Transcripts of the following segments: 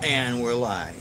And we're live.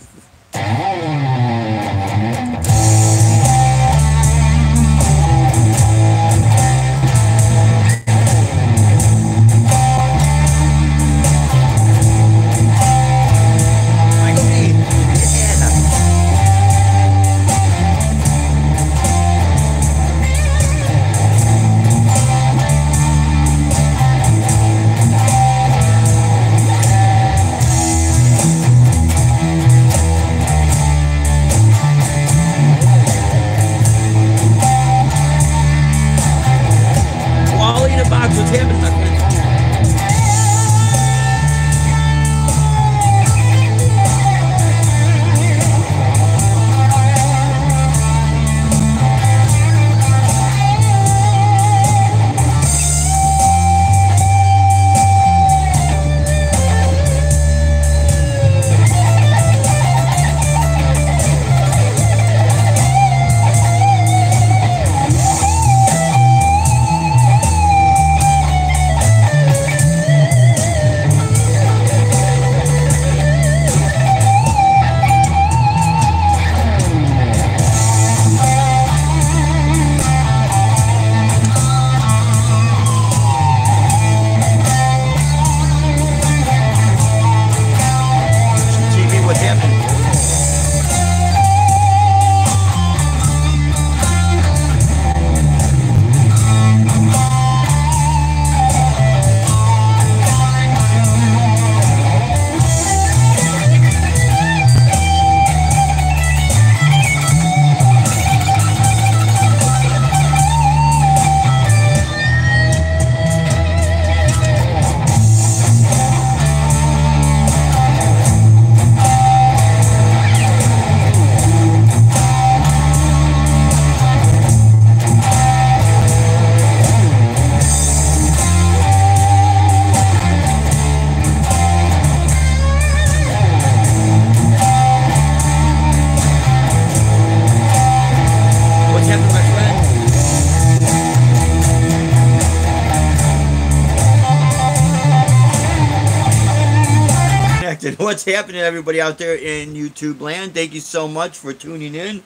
What's happening, everybody out there in YouTube land? Thank you so much for tuning in.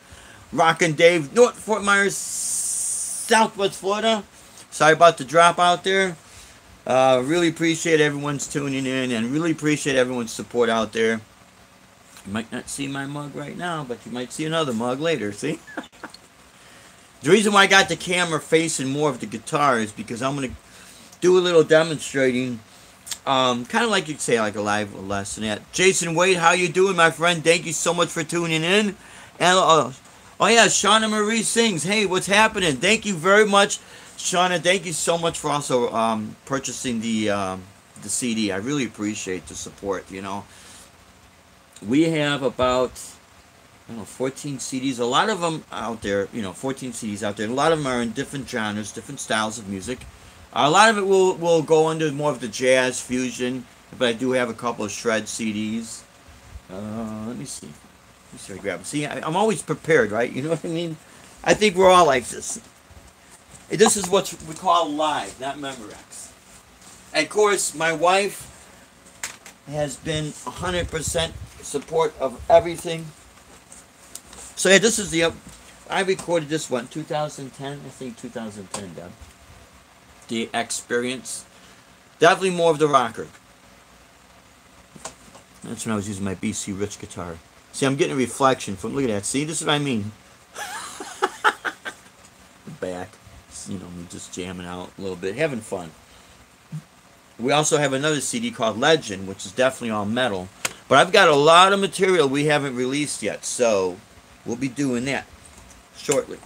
Rockin' Dave, North Fort Myers, Southwest Florida. Sorry about the drop out there. Really appreciate everyone's tuning in and really appreciate everyone's support out there. You might not see my mug right now, but you might see another mug later, see? The reason why I got the camera facing more of the guitar is because I'm going to do a little demonstrating. Kind of like you'd say, like a live lesson. Yeah. Jason Wade, how you doing, my friend? Thank you so much for tuning in. And oh yeah, Shauna Marie sings. Hey, what's happening? Thank you very much, Shauna. Thank you so much for also purchasing the CD. I really appreciate the support. You know, we have about 14 CDs. A lot of them out there. 14 CDs out there. A lot of them are in different genres, different styles of music. A lot of it will go under more of the jazz fusion, but I do have a couple of shred CDs. Let me see. Let me see if I grab them. See, I'm always prepared, right? You know what I mean? I think we're all like this. This is what we call live, not Memorex. And of course, my wife has been 100% support of everything. So yeah, this is I recorded this one, 2010, I think 2010, Deb. The Experience. Definitely more of the rocker. That's when I was using my BC Rich guitar. See, I'm getting a reflection from, look at that. See, this is what I mean. The back. I'm just jamming out a little bit, having fun. We also have another CD called Legend, which is definitely all metal. But I've got a lot of material we haven't released yet, so we'll be doing that shortly.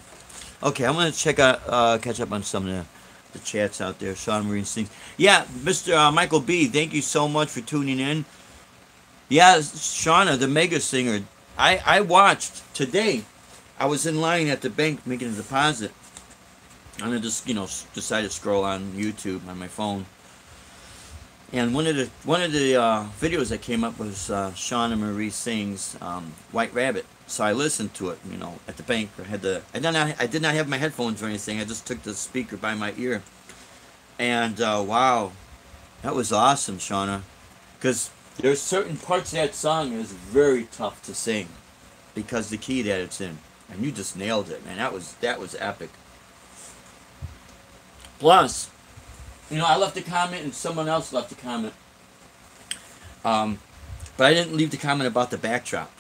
Okay, I'm going to catch up on some of the chats out there. Sean Marine sings. Yeah, Mr. Michael B., thank you so much for tuning in. Yeah, Shauna, the mega singer. I watched today. I was in line at the bank making a deposit. And I just, decided to scroll on YouTube on my phone. And one of the videos that came up was Shauna Marie sings White Rabbit. So I listened to it, at the bank. I did not have my headphones or anything. I just took the speaker by my ear. And wow, that was awesome, Shauna. Because There's certain parts of that song is very tough to sing because the key that it's in, and you just nailed it, man. That was epic. Plus, I left a comment and someone else left a comment, um, but I didn't leave the comment about the backdrop.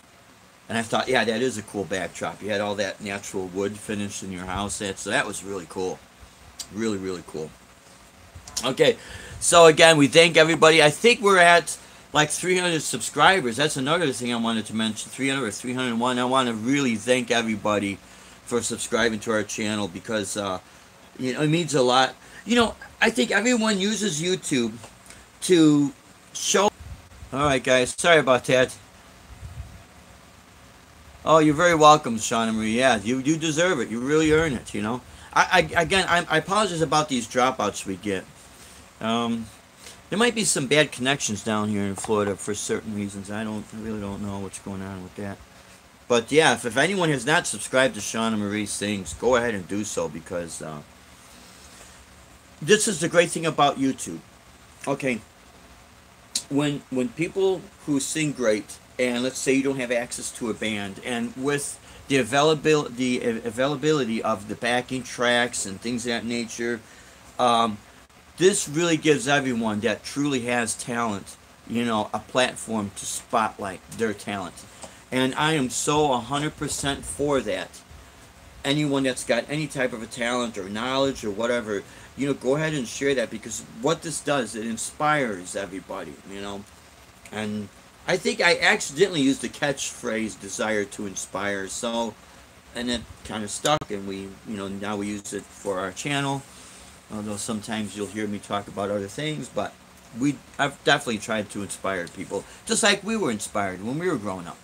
And I thought, yeah, that is a cool backdrop. You had all that natural wood finish in your house. So that was really cool. Really, really cool. Okay, so again, we thank everybody. I think we're at like 300 subscribers. That's another thing I wanted to mention. 300 or 301. I want to really thank everybody for subscribing to our channel because it means a lot. I think everyone uses YouTube to show. All right, guys. Sorry about that. Oh, you're very welcome, Shauna Marie. Yeah, you deserve it. You really earn it. I apologize about these dropouts we get. There might be some bad connections down here in Florida for certain reasons. I really don't know what's going on with that. But yeah, if anyone has not subscribed to Shauna Marie Sings, go ahead and do so because this is the great thing about YouTube. Okay, when people who sing great, and let's say you don't have access to a band, and with the availability of the backing tracks and things of that nature, this really gives everyone that truly has talent, a platform to spotlight their talent. And I am so 100% for that. Anyone that's got any type of a talent or knowledge or whatever, go ahead and share that because what this does, it inspires everybody, And I think I accidentally used the catchphrase "desire to inspire," and it kind of stuck, and now we use it for our channel. Although sometimes you'll hear me talk about other things, but I've definitely tried to inspire people, just like we were inspired when we were growing up,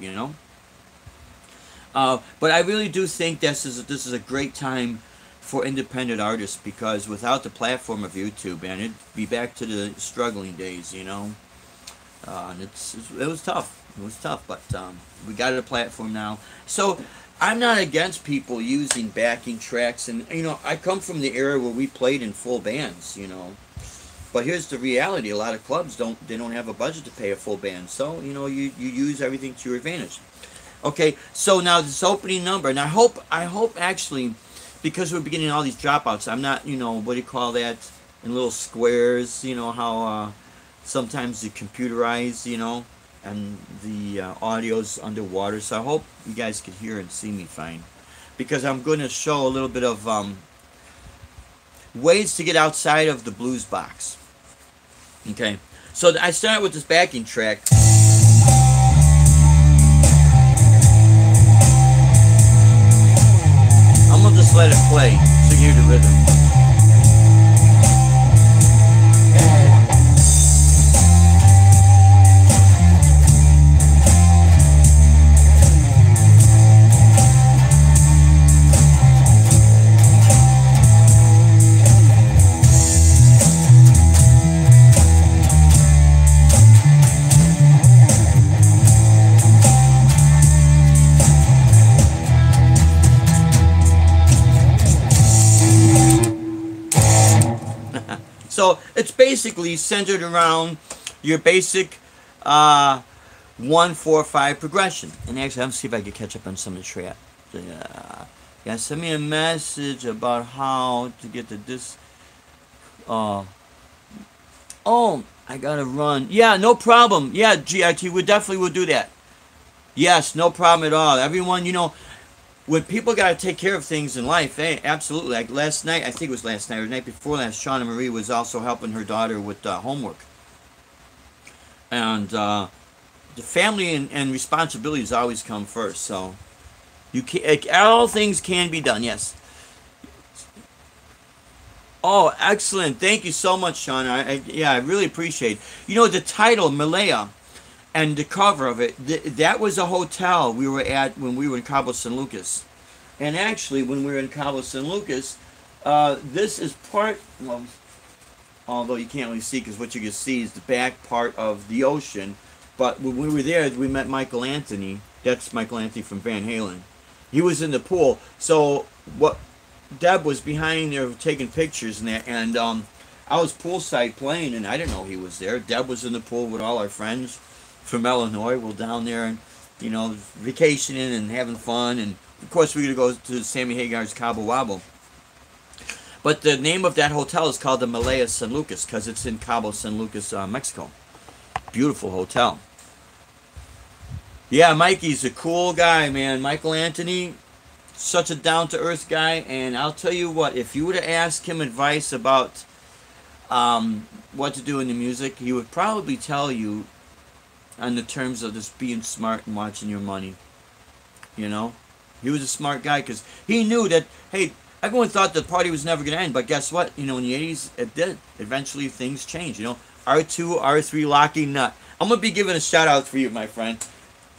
But I really do think this is a great time for independent artists because without the platform of YouTube, man, it'd be back to the struggling days, And it was tough. It was tough, but we got a platform now. So I'm not against people using backing tracks, and I come from the era where we played in full bands, But here's the reality: a lot of clubs don't have a budget to pay a full band, so you use everything to your advantage. Okay, so now this opening number, and I hope actually, because we're beginning all these dropouts, I'm not what do you call that, in little squares, how. Sometimes the computerized, and the audio's underwater. So I hope you guys can hear and see me fine. Because I'm going to show a little bit of ways to get outside of the blues box. Okay. So I started with this backing track. I'm going to just let it play so you hear the rhythm. So it's basically centered around your basic 1-4-5 progression. And actually, I'm gonna see if I can catch up on some of the trap. Yeah, send me a message about how to get to this. Oh, I gotta run. Yeah, no problem. Yeah, GIT, we definitely will do that. Yes, no problem at all. Everyone, when people got to take care of things in life, absolutely. Like last night, I think it was last night or the night before last, Shauna Marie was also helping her daughter with homework. And the family and responsibilities always come first. So all things can be done, yes. Oh, excellent. Thank you so much, Shauna. I really appreciate it. The title, Malaya, and the cover of it, that was a hotel we were at when we were in Cabo San Lucas. And actually, when we were in Cabo San Lucas, this is part, well, although you can't really see because what you can see is the back part of the ocean. But when we were there, we met Michael Anthony. That's Michael Anthony from Van Halen. He was in the pool. So Deb was behind there taking pictures and that. And I was poolside playing, and I didn't know he was there. Deb was in the pool with all our friends. from Illinois. We're down there and, you know, vacationing and having fun. And, of course, we're going to go to Sammy Hagar's Cabo Wabo. But the name of that hotel is called the Malaya San Lucas because it's in Cabo San Lucas, Mexico. Beautiful hotel. Yeah, Mikey's a cool guy, man. Michael Anthony, such a down-to-earth guy. And I'll tell you what, if you were to ask him advice about what to do in the music, he would probably tell you on the terms of just being smart and watching your money. You know? He was a smart guy because he knew that, hey, everyone thought the party was never going to end, but guess what? You know, in the 80s, it did. Eventually, things changed, you know. R2, R3, Locking Nut. I'm going to be giving a shout-out for you, my friend.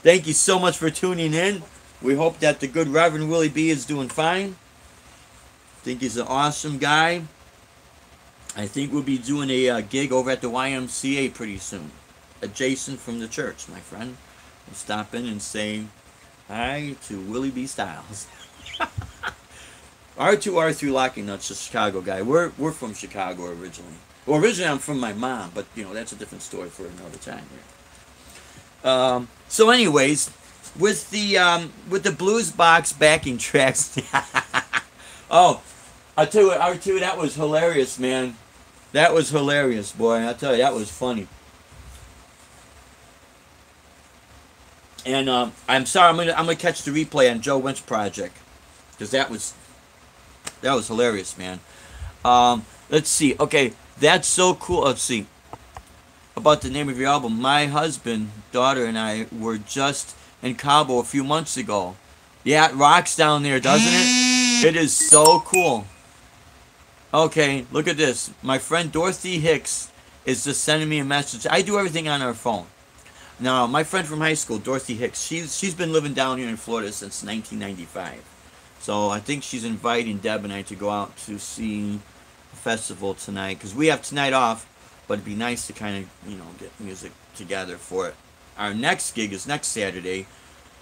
Thank you so much for tuning in. We hope that the good Reverend Willie B is doing fine. I think he's an awesome guy. I think we'll be doing a gig over at the YMCA pretty soon. Adjacent from the church, my friend. We'll stop in and say hi to Willie B. Styles. R2, R3, Locking Nuts, a Chicago guy. We're from Chicago originally. Well, originally I'm from my mom, but, you know, that's a different story for another time here. So anyways, with the Blues Box backing tracks. Oh, I'll tell you what, R2, that was hilarious, man. That was hilarious, boy. I'll tell you, that was funny. And I'm sorry, I'm gonna catch the replay on Joe Wentz Project, because that was hilarious, man. Let's see. Okay, that's so cool. Let's see. About the name of your album. My husband, daughter, and I were just in Cabo a few months ago. Yeah, it rocks down there, doesn't it? It is so cool. Okay, look at this. My friend Dorothy Hicks is just sending me a message. I do everything on our phone. Now, my friend from high school, Dorothy Hicks, she's been living down here in Florida since 1995. So I think she's inviting Deb and I to go out to see a festival tonight. Because we have tonight off, but it'd be nice to kind of, you know, get music together for it. Our next gig is next Saturday.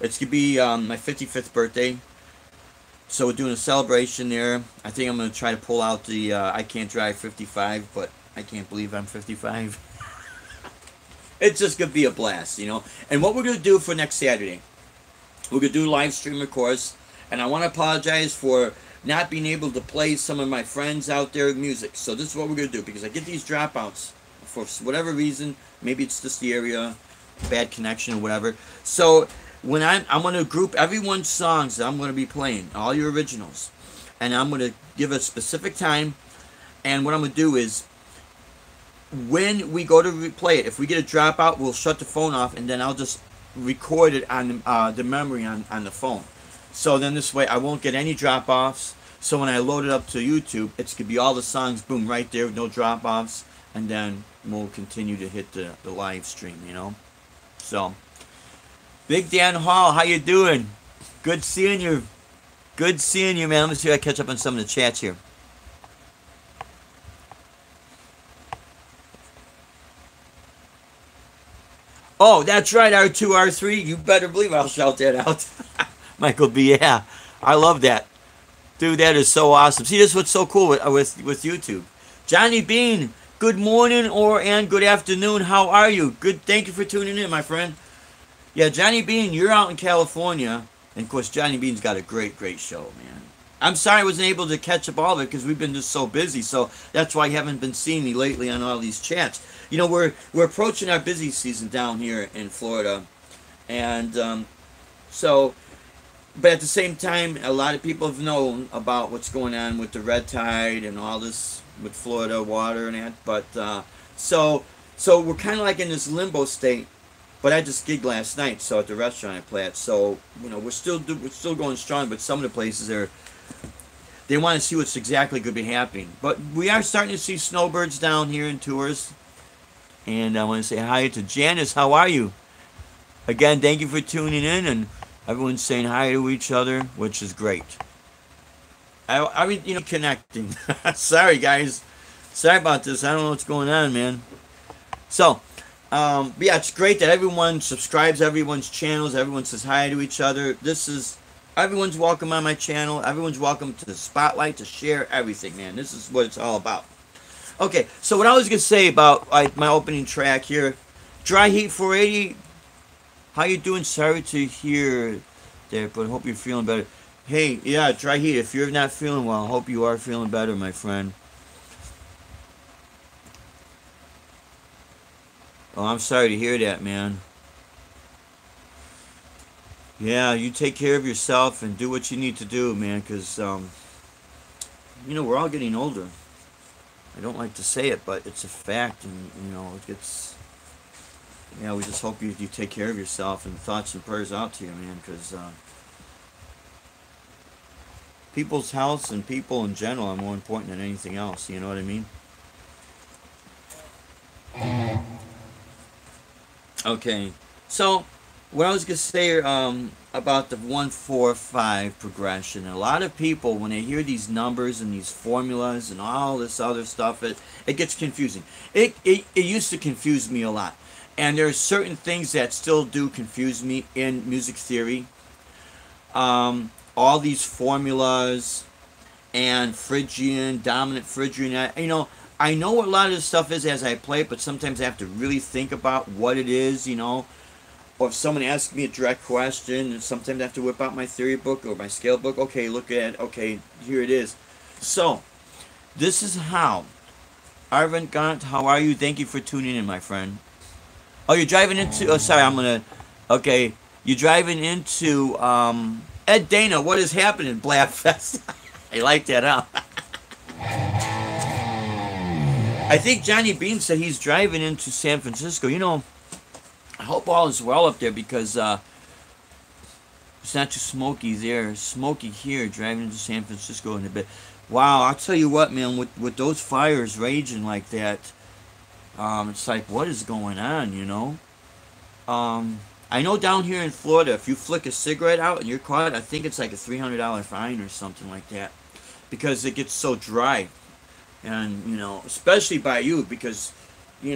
It's going to be my 55th birthday. So we're doing a celebration there. I think I'm going to try to pull out the I Can't Drive 55, but I can't believe I'm 55. It's just going to be a blast, you know. And what we're going to do for next Saturday, we're going to do live stream, of course. And I want to apologize for not being able to play some of my friends out there music. So this is what we're going to do, because I get these dropouts for whatever reason. Maybe it's just the area, bad connection or whatever. So when I'm going to group everyone's songs that I'm going to be playing, all your originals. And I'm going to give a specific time. And what I'm going to do is, when we go to replay it, if we get a dropout, we'll shut the phone off, and then I'll just record it on the memory on the phone. So then this way I won't get any drop-offs. So when I load it up to YouTube, it's going to be all the songs, boom, right there, no drop-offs. And then we'll continue to hit the live stream, you know. So, Big Dan Hall, how you doing? Good seeing you. Good seeing you, man. Let me see if I catch up on some of the chats here. Oh, that's right, R2, R3. You better believe I'll shout that out. Michael B, yeah. I love that. Dude, that is so awesome. See, this is what's so cool with YouTube. Johnny Bean, good morning and good afternoon. How are you? Good. Thank you for tuning in, my friend. Yeah, Johnny Bean, you're out in California. And, of course, Johnny Bean's got a great, great show, man. I'm sorry I wasn't able to catch up all of it because we've been just so busy. So that's why you haven't been seeing me lately on all these chats. You know, we're approaching our busy season down here in Florida. And but at the same time, a lot of people have known about what's going on with the red tide and all this with Florida water and that. But so we're kind of like in this limbo state. But I just gigged last night, so at the restaurant I play at. So you know, we're still going strong. But some of the places they want to see what's exactly going to be happening. But we are starting to see snowbirds down here in tours. And I want to say hi to Janice. How are you? Again, thank you for tuning in, and everyone's saying hi to each other, which is great. I mean, you know, connecting. Sorry, guys. Sorry about this. I don't know what's going on, man. So, yeah, it's great that everyone subscribes to everyone's channels. Everyone says hi to each other. Everyone's welcome on my channel. Everyone's welcome to the spotlight, to share everything, man. This is what it's all about. Okay, so what I was going to say about my opening track here, Dry Heat 480, How you doing? Sorry to hear that, but hope you're feeling better. Hey, yeah, try heat. If you're not feeling well, hope you are feeling better, my friend. Oh, I'm sorry to hear that, man. Yeah, you take care of yourself and do what you need to do, man, because, we're all getting older. I don't like to say it, but it's a fact, and, it gets... Yeah, we just hope you take care of yourself, and thoughts and prayers out to you, man, because people's health and people in general are more important than anything else, you know what I mean? Okay, so what I was gonna say about the 1-4-5 progression. A lot of people, when they hear these numbers and these formulas and all this other stuff, it gets confusing. It used to confuse me a lot, and there are certain things that still do confuse me in music theory. All these formulas and Phrygian, dominant Phrygian. I know what a lot of this stuff is as I play it, but sometimes I have to really think about what it is, Or if someone asks me a direct question, and sometimes I have to whip out my theory book or my scale book. Okay, look at it. Okay, here it is. So, this is how. Arvind Gant, how are you? Thank you for tuning in, my friend. Oh, you're driving into... Oh, sorry, Okay, you're driving into... Ed Dana, what is happening, Blab Fest? I like that, huh? I think Johnny Bean said he's driving into San Francisco. I hope all is well up there because it's not too smoky there. It's smoky here, driving into San Francisco in a bit. Wow, I'll tell you what, man, with those fires raging like that, it's like, what is going on, I know down here in Florida, if you flick a cigarette out and you're caught, I think it's like a $300 fine or something like that because it gets so dry. And, especially by you because, we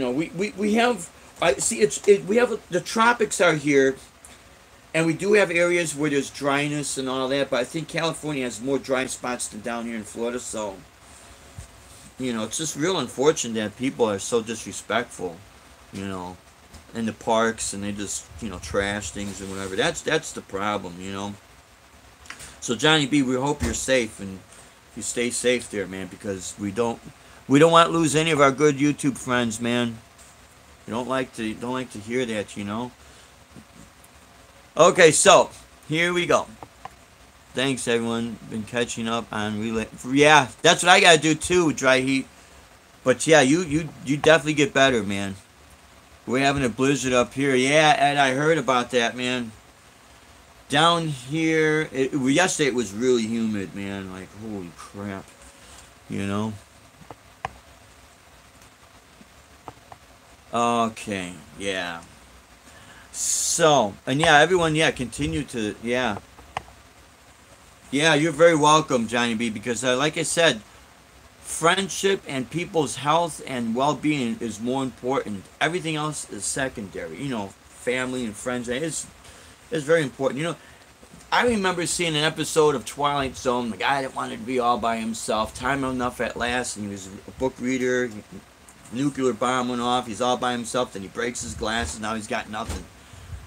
have... we have the tropics are here, and we do have areas where there's dryness and all that. But I think California has more dry spots than down here in Florida. So, it's just real unfortunate that people are so disrespectful, in the parks, and they just trash things and whatever. That's the problem, So Johnny B, we hope you're safe and you stay safe there, man, because we don't want to lose any of our good YouTube friends, man. Don't like to hear that, Okay, so here we go. Thanks, everyone. Been catching up on relay. Yeah, that's what I gotta do too. Dry heat. But yeah, you definitely get better, man. We're having a blizzard up here. Yeah, Ed, I heard about that, man. Down here, yesterday it was really humid, man. Like, holy crap, Okay, yeah. So, and yeah, everyone, continue to, Yeah, you're very welcome, Johnny B, because like I said, friendship and people's health and well-being is more important. Everything else is secondary. Family and friends, it's very important. I remember seeing an episode of Twilight Zone, the guy that wanted to be all by himself, time enough at last, and he was a book reader. Nuclear bomb went off, he's all by himself, then he breaks his glasses, now he's got nothing.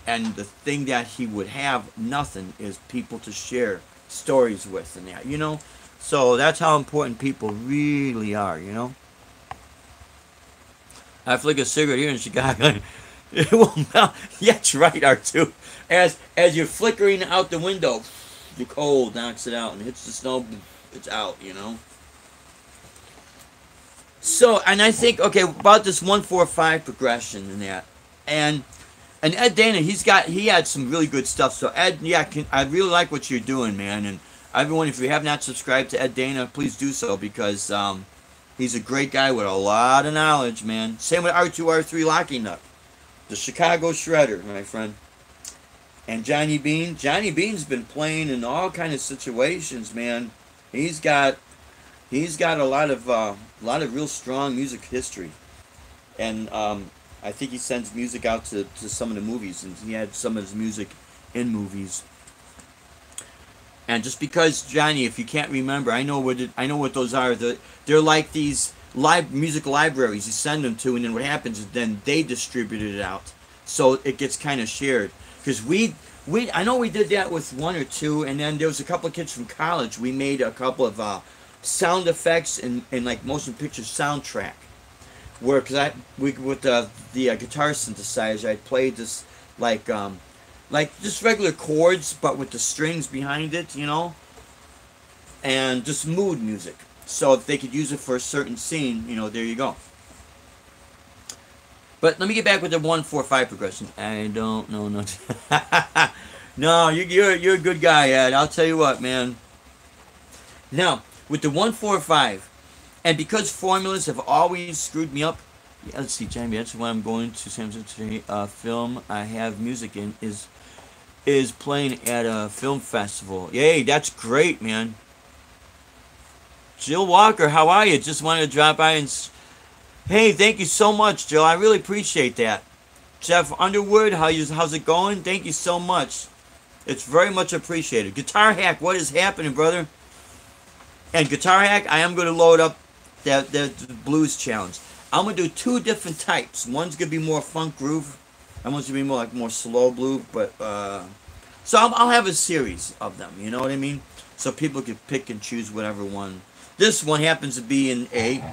And the thing that he would have nothing is people to share stories with and that, So that's how important people really are, I flick a cigarette here in Chicago. It will melt. Yeah, that's right, R2. As you're flickering out the window, the cold knocks it out and hits the snow, it's out, So, and I think, okay, about this 1-4-5 progression and that, and Ed Dana, he had some really good stuff. So Ed, I really like what you're doing, man. And everyone, if you have not subscribed to Ed Dana, please do so because he's a great guy with a lot of knowledge, man. Same with R2R3 Locking Up, the Chicago Shredder, my friend. And Johnny Bean's been playing in all kind of situations, man. He's got a lot of real strong music history, and I think he sends music out to some of the movies, and he had some of his music in movies. And just because, Johnny, if you can't remember, I know what those are. They're like these music libraries you send them to, and then what happens is then they distribute it out, so it gets kind of shared. Because I know we did that with one or two, and then there was a couple of kids from college. We made a couple of sound effects and like motion picture soundtrack. Where, with the guitar synthesizer, I played this like just regular chords, but with the strings behind it, you know, and just mood music. So if they could use it for a certain scene, you know, there you go. But let me get back with the 1-4-5 progression. I don't know. No, you're a good guy, Ed. I'll tell you what, man. Now with the 1-4-5. And because formulas have always screwed me up, yeah, let's see, Jamie, that's why I'm going to San Francisco today. Film I have music in is playing at a film festival. Yay, that's great, man. Jill Walker, how are you? Just wanted to drop by and... Hey, thank you so much, Jill. I really appreciate that. Jeff Underwood, how's it going? Thank you so much. It's very much appreciated. Guitar Hack, what is happening, brother? And Guitar Hack, I am going to load up the blues challenge. I'm going to do 2 different types. One's going to be more funk groove, and one's going to be more slow blues. But so I'll have a series of them. You know what I mean? So people can pick and choose whatever one. This one happens to be in A.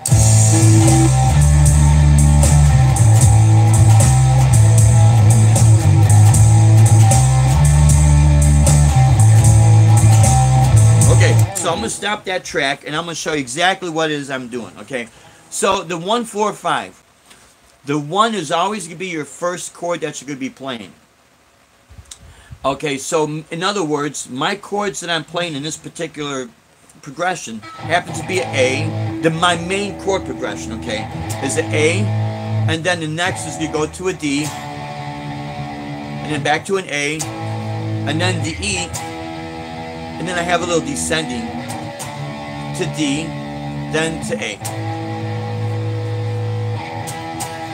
Okay, so I'm going to stop that track, and I'm going to show you exactly what it is I'm doing, okay? So the 1-4-5. The 1 is always going to be your first chord that you're going to be playing. Okay, so in other words, my chords that I'm playing in this particular progression happens to be an A. My main chord progression, okay, is an A, and then the next is going to go to a D, and then back to an A, and then the E, and then I have a little descending to D, then to A.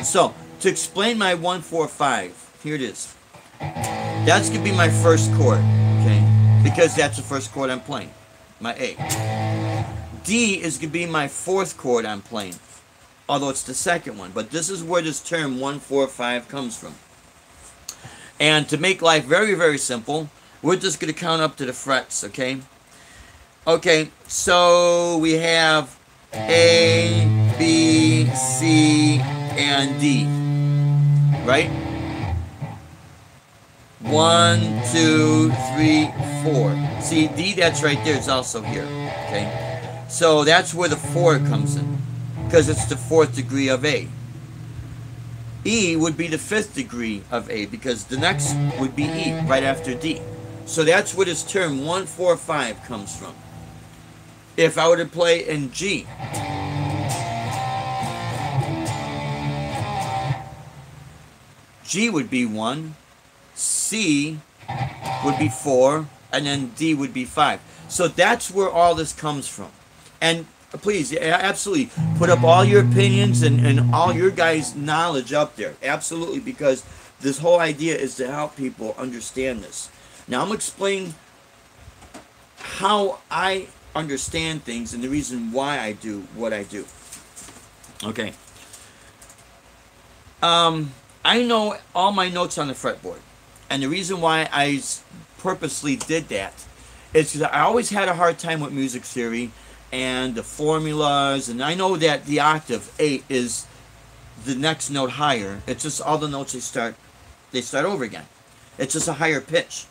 So, to explain my 1-4-5, here it is. That's going to be my first chord, okay? Because that's the first chord I'm playing, my A. D is going to be my 4th chord I'm playing, although it's the 2nd one. But this is where this term 1-4-5 comes from. And to make life very, very simple, we're just going to count up to the frets, okay? Okay, so we have A, B, C, and D, right? 1, 2, 3, 4. See, D, that's right there, is also here, okay? So that's where the 4 comes in, because it's the 4th degree of A. E would be the 5th degree of A, because the next would be E, right after D. So that's where this term 1-4-5 comes from. If I were to play in G, G would be 1, C would be 4, and then D would be 5. So that's where all this comes from. And please, absolutely, put up all your opinions and all your guys' knowledge up there. Absolutely, because this whole idea is to help people understand this. Now I'm explaining how I understand things and the reason why I do what I do. Okay. I know all my notes on the fretboard. And the reason why I purposely did that is because I always had a hard time with music theory and the formulas. And I know that the octave 8 is the next note higher. It's just all the notes they start over again. It's just a higher pitch.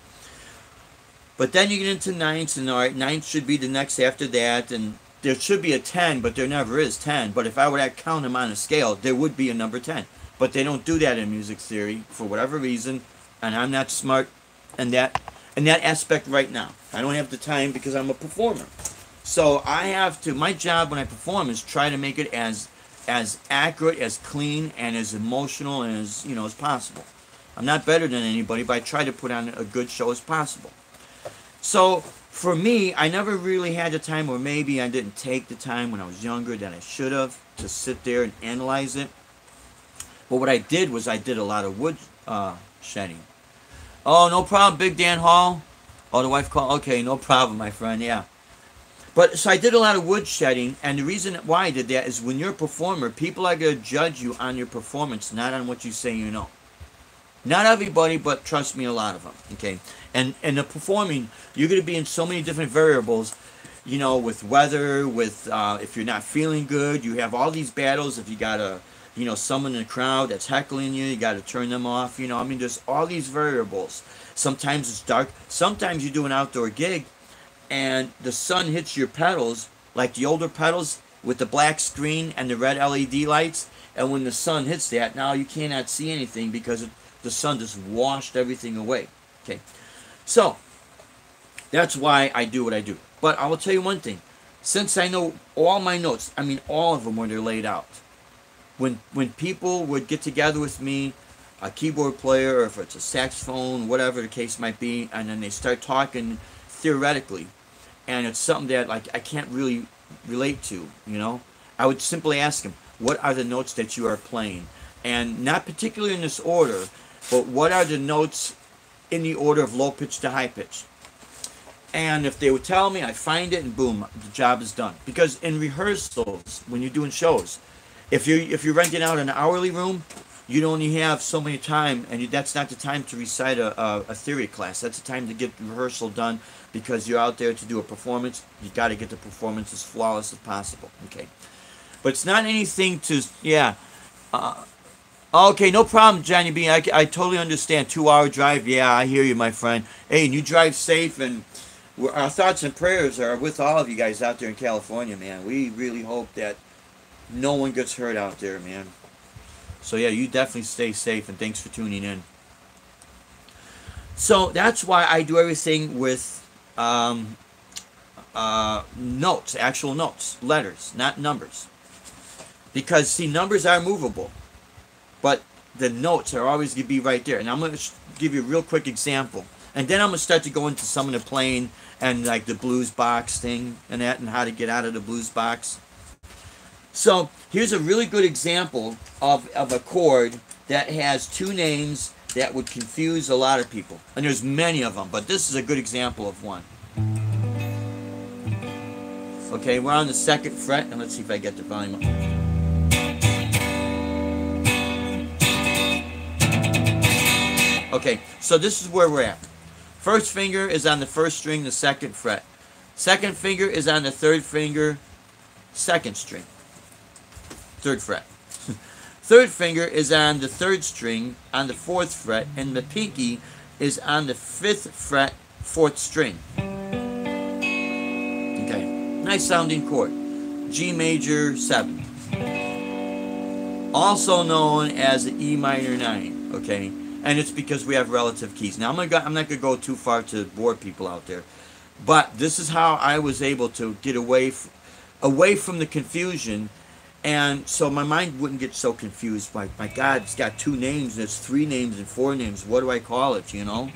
But then you get into ninths, and alright, ninth should be the next after that, and there should be a 10, but there never is 10. But if I were to count them on a scale, there would be a number 10. But they don't do that in music theory for whatever reason, and I'm not smart in that aspect right now. I don't have the time because I'm a performer. So I have to, my job when I perform is try to make it as accurate, as clean, and as emotional as, as possible. I'm not better than anybody, but I try to put on a good show as possible. So for me, I never really had the time, or maybe I didn't take the time when I was younger that I should have, to sit there and analyze it. But what I did was I did a lot of wood shedding. Oh, no problem, Big Dan Hall. Oh, the wife called. Okay, no problem, my friend, yeah. But so I did a lot of wood shedding, and the reason why I did that is when you're a performer, people are going to judge you on your performance, not on what you say you know. Not everybody, but trust me, a lot of them. Okay, and the performing, you're going to be in so many different variables. You know, with weather, with if you're not feeling good, you have all these battles. If you got a, you know, someone in the crowd that's heckling you, you got to turn them off. You know, I mean, there's all these variables. Sometimes it's dark. Sometimes you do an outdoor gig, and the sun hits your pedals, like the older pedals with the black screen and the red LED lights. And when the sun hits that, now you cannot see anything because the sun just washed everything away. Okay, so that's why I do what I do. But I will tell you one thing. Since I know all my notes, I mean all of them when they're laid out, when people would get together with me, a keyboard player, or if it's a saxophone, whatever the case might be, and then they start talking theoretically, and it's something that like I can't really relate to, you know, I would simply ask them, what are the notes that you are playing? And not particularly in this order, but what are the notes in the order of low pitch to high pitch? And if they would tell me, I find it, and boom, the job is done. Because in rehearsals, when you're doing shows, if you're renting out an hourly room, you'd only have so many time, and that's not the time to recite a theory class. That's the time to get rehearsal done, because you're out there to do a performance. You got to get the performance as flawless as possible. Okay, but it's not anything to okay, no problem, Johnny B. I totally understand. 2-hour drive. Yeah, I hear you, my friend. Hey, and you drive safe, and our thoughts and prayers are with all of you guys out there in California, man. We really hope that no one gets hurt out there, man. So yeah, you definitely stay safe, and thanks for tuning in. So that's why I do everything with notes, actual notes, letters, not numbers. Because see, numbers are movable, but the notes are always going to be right there. And I'm going to give you a real quick example. And then I'm going to start to go into some of the playing and like the blues box thing and that, and how to get out of the blues box. So here's a really good example of a chord that has two names that would confuse a lot of people. And there's many of them, but this is a good example of one. Okay, we're on the 2nd fret, and let's see if I get the volume up. Okay, so this is where we're at. First finger is on the 1st string, the 2nd fret. 2nd finger is on the 3rd finger, 2nd string, 3rd fret. 3rd finger is on the 3rd string on the 4th fret, and the pinky is on the 5th fret, 4th string. Okay, nice sounding chord. G major 7. Also known as the E minor 9, okay? And it's because we have relative keys. Now, I'm not going to go too far to bore people out there. But this is how I was able to get away from the confusion. And so my mind wouldn't get so confused. Like, my God, it's got 2 names, and it's 3 names and 4 names. What do I call it, you know?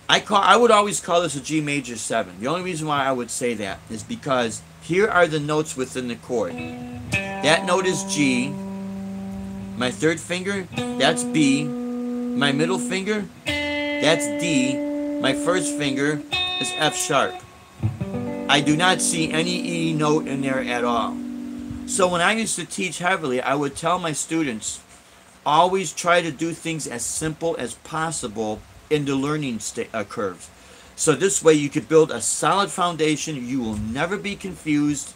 I would always call this a G major 7. The only reason why I would say that is because here are the notes within the chord. That note is G. My 3rd finger, that's B. My middle finger, that's D. My 1st finger is F sharp. I do not see any E note in there at all. So when I used to teach heavily, I would tell my students, always try to do things as simple as possible in the learning curves. So this way you could build a solid foundation. You will never be confused.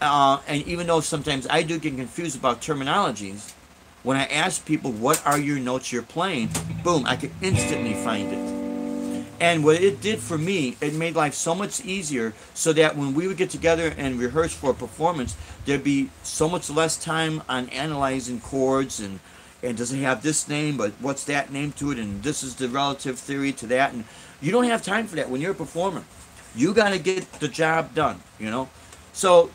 And even though sometimes I do get confused about terminologies, when I ask people, what are your notes you're playing? Boom, I could instantly find it. And what it did for me, it made life so much easier, so that when we would get together and rehearse for a performance, there'd be so much less time on analyzing chords and does it have this name, but what's that name to it, and this is the relative theory to that. And you don't have time for that when you're a performer. You got to get the job done, you know. So,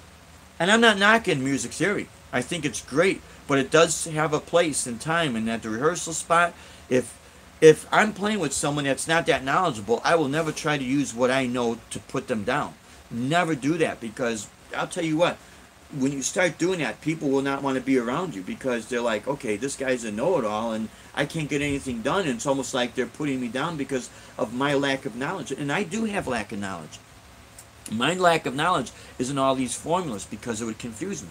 and I'm not knocking music theory. I think it's great, but it does have a place and time. And at the rehearsal spot, if I'm playing with someone that's not that knowledgeable, I will never try to use what I know to put them down. Never do that, because I'll tell you what, when you start doing that, people will not want to be around you, because they're like, okay, this guy's a know-it-all and I can't get anything done. And it's almost like they're putting me down because of my lack of knowledge. And I do have lack of knowledge. My lack of knowledge isn't all these formulas, because it would confuse me.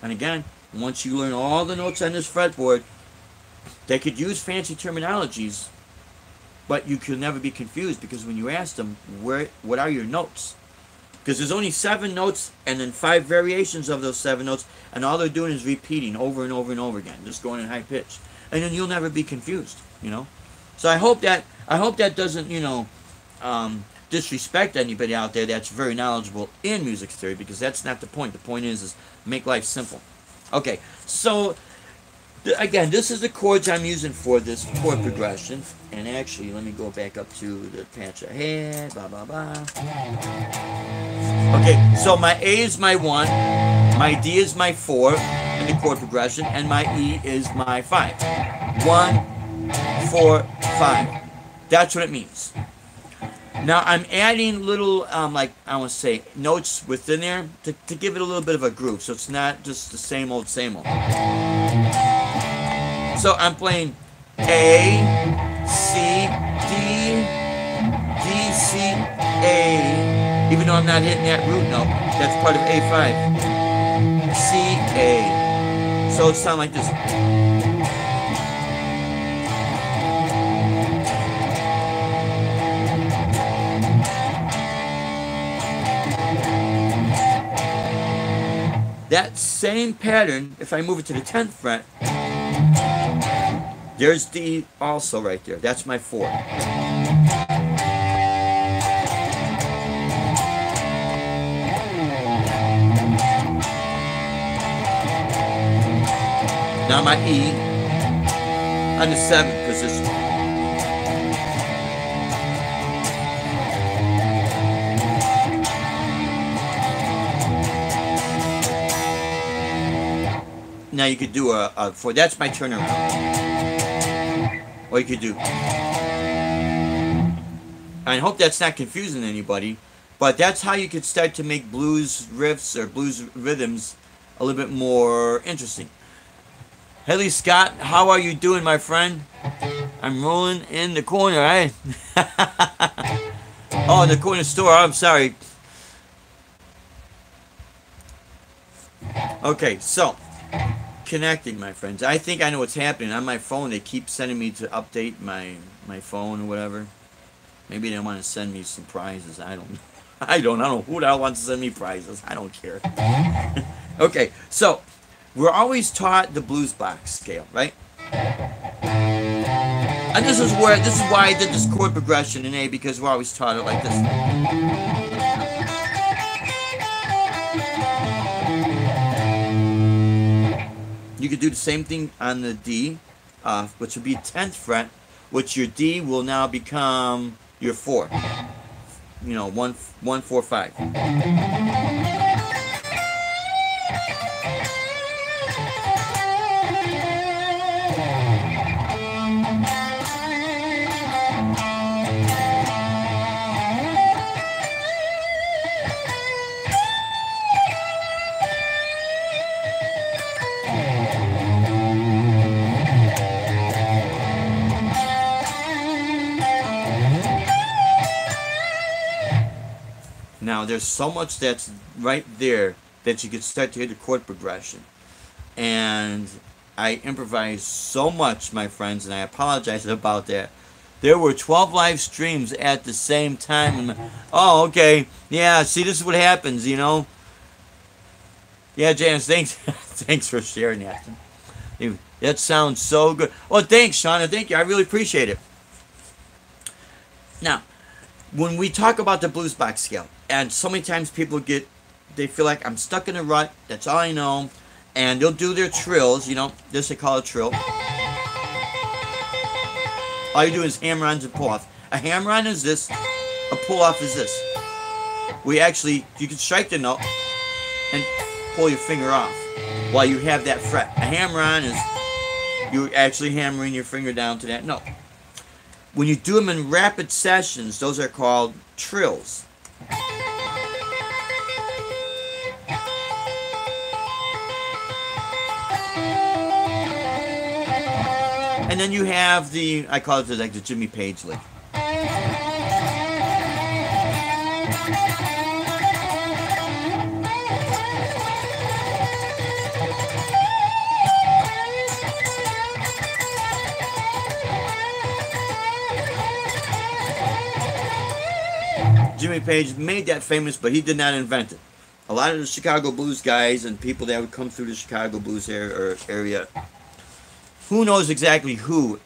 And again, once you learn all the notes on this fretboard, They could use fancy terminologies, but you could never be confused because when you ask them, what are your notes? Because there's only 7 notes and then 5 variations of those 7 notes, and all they're doing is repeating over and over and over again, just going in high pitch, and then you'll never be confused, you know. So I hope that doesn't, you know, disrespect anybody out there that's very knowledgeable in music theory, because that's not the point. The point is make life simple. Okay, so again, this is the chords I'm using for this chord progression. And actually, let me go back up to the patch I had. Blah, blah, blah. Okay, so my A is my 1, my D is my 4 in the chord progression, and my E is my 5. 1, 4, 5. That's what it means. Now I'm adding little, like I want to say, notes within there to give it a little bit of a groove, so it's not just the same old, same old. So I'm playing A, C, D, D, C, A. Even though I'm not hitting that root note, that's part of A5. C, A. So it sounds like this. That same pattern, if I move it to the 10th fret, there's D also right there. That's my 4. Now my E on the 7th position. Now you could do a 4. That's my turnaround. Or you could do. I hope that's not confusing anybody, but that's how you could start to make blues riffs or blues rhythms a little bit more interesting. Haley Scott, how are you doing, my friend? I'm rolling in the corner, eh? Oh, in the corner store. I'm sorry. Okay, so connecting, my friends. I think I know what's happening on my phone. They keep sending me to update my phone or whatever. Maybe they want to send me some prizes. I don't know who the hell wants to send me prizes. I don't care. Okay, so we're always taught the blues box scale, right? And this is why I did this chord progression in A, because we're always taught it like this. You could do the same thing on the D, which would be 10th fret, which your D will now become your 4. You know, 1, 4, 5. Now, there's so much that's right there that you can start to hear the chord progression. And I improvised so much, my friends, and I apologize about that. There were 12 live streams at the same time. Oh, okay. Yeah, see, this is what happens, you know. Yeah, Janice, thanks. Thanks for sharing that. That sounds so good. Well, thanks, Shauna. Thank you. I really appreciate it. Now, when we talk about the blues box scale, and so many times people they feel like I'm stuck in a rut, that's all I know, and they'll do their trills, you know, this they call a trill. All you do is hammer-ons and pull-off. A hammer-on is this, a pull-off is this. You can strike the note and pull your finger off while you have that fret. A hammer-on is you're actually hammering your finger down to that note. When you do them in rapid sessions, those are called trills. And then you have I call it like the Jimmy Page lick. Jimmy Page made that famous, but he did not invent it. A lot of the Chicago blues guys and people that would come through the Chicago blues area, who knows exactly who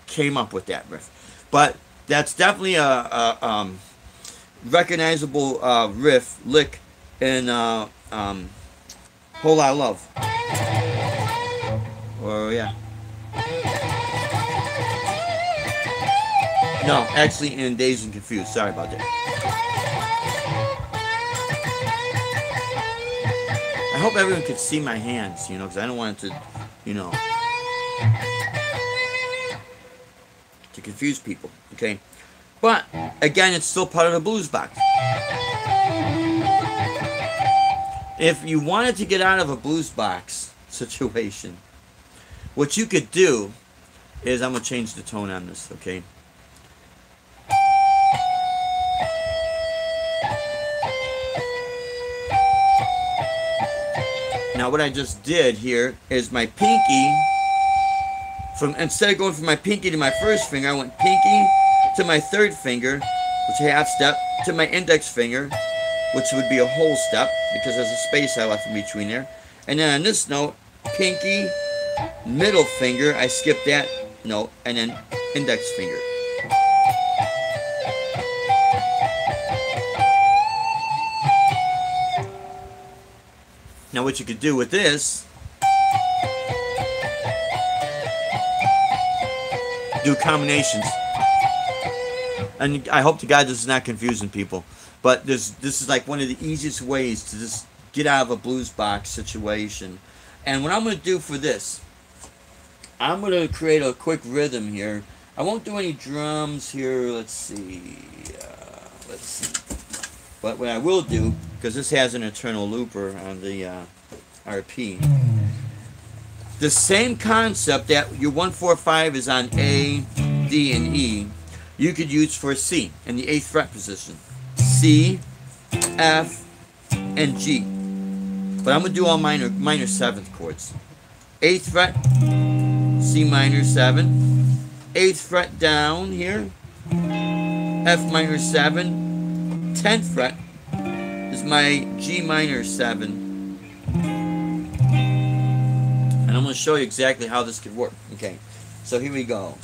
came up with that riff. But that's definitely a recognizable riff, lick, in Whole Lot of Love. Or, yeah. No, actually in Dazed and Confused. Sorry about that. I hope everyone could see my hands, you know, because I don't want it to, you know, to confuse people, okay? But, again, it's still part of the blues box. If you wanted to get out of a blues box situation, what you could do is, I'm going to change the tone on this, okay? Now what I just did here is my pinky, instead of going from my pinky to my first finger, I went pinky to my third finger, which is a half step, to my index finger, which would be a whole step, because there's a space I left in between there. And then on this note, pinky, middle finger, I skipped that note, and then index finger. Now what you could do with this, do combinations. And I hope to God this is not confusing people. But this is like one of the easiest ways to just get out of a blues box situation. And what I'm going to do for this, I'm going to create a quick rhythm here. I won't do any drums here. Let's see. But what I will do, because this has an eternal looper on the RP, the same concept that your 1-4-5 is on A, D, and E, you could use for C in the 8th fret position. C, F, and G. But I'm going to do all minor 7th chords. 8th fret, C minor 7. 8th fret down here, F minor 7. 10th fret is my G minor 7. And I'm going to show you exactly how this could work. Okay, so here we go.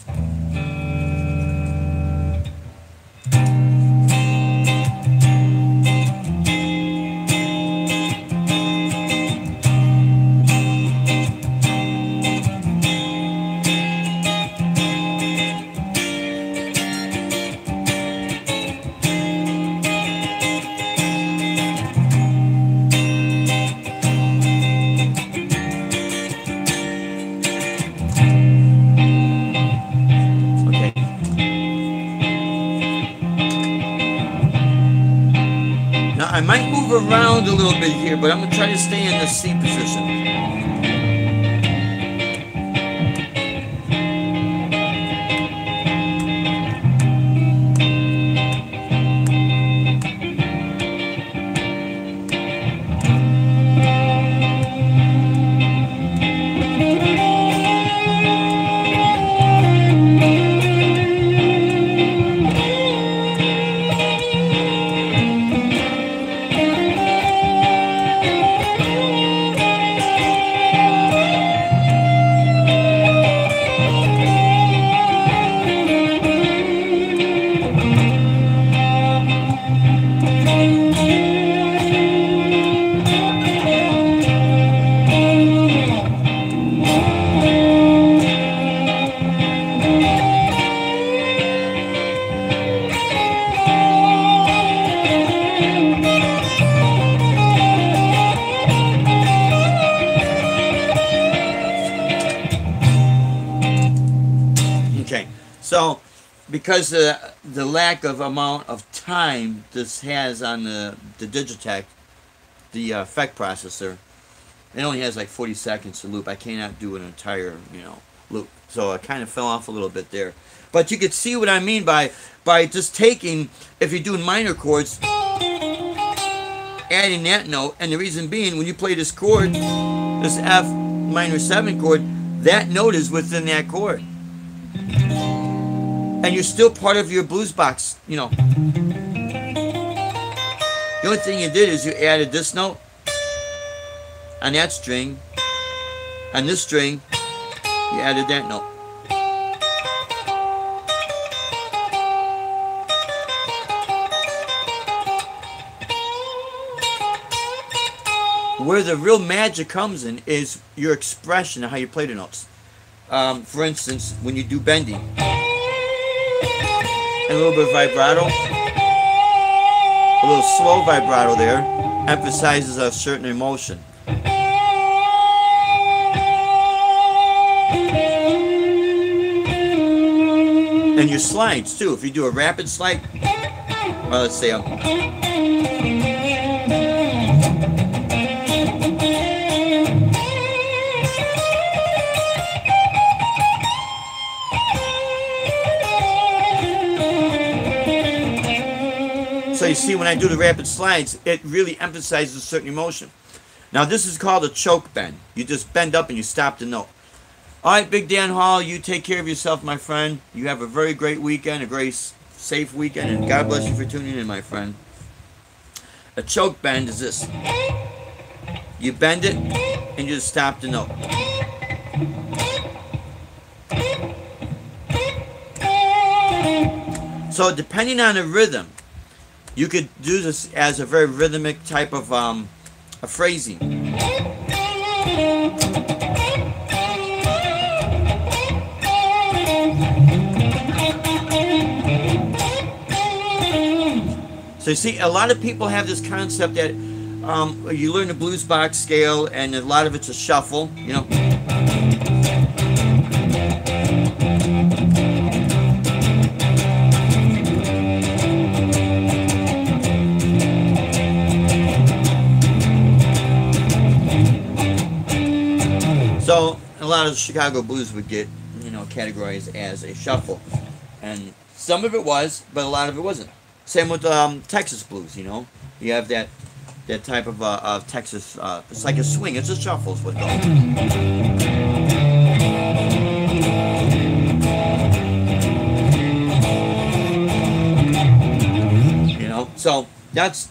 I might move around a little bit here, but I'm going to try to stay in the C position. So, because the lack of amount of time this has on the Digitech, the effect processor, it only has like 40 seconds to loop. I cannot do an entire, loop. So I kind of fell off a little bit there. But you could see what I mean by just taking, if you're doing minor chords, adding that note, and the reason being, when you play this chord, this F minor 7 chord, that note is within that chord. And you're still part of your blues box, The only thing you did is you added this note on that string. On this string, you added that note. Where the real magic comes in is your expression of how you play the notes. For instance, when you do bending, and a little bit of vibrato, a little slow vibrato there, emphasizes a certain emotion. And your slides too. If you do a rapid slide, well, let's say so you see, when I do the rapid slides, it really emphasizes a certain emotion. Now this is called a choke bend. You just bend up and you stop the note. Alright, Big Dan Hall, you take care of yourself, my friend. You have a very great weekend, a very safe weekend, and God bless you for tuning in, my friend. A choke bend is this. You bend it and you just stop the note. So depending on the rhythm, you could do this as a very rhythmic type of a phrasing. So you see, a lot of people have this concept that you learn the blues box scale and a lot of it's a shuffle, you know. So a lot of Chicago blues would get, you know, categorized as a shuffle, and some of it was, but a lot of it wasn't. Same with Texas blues, you know. You have that type of Texas. It's like a swing. It's a shuffle, is what it's called. You know, so that's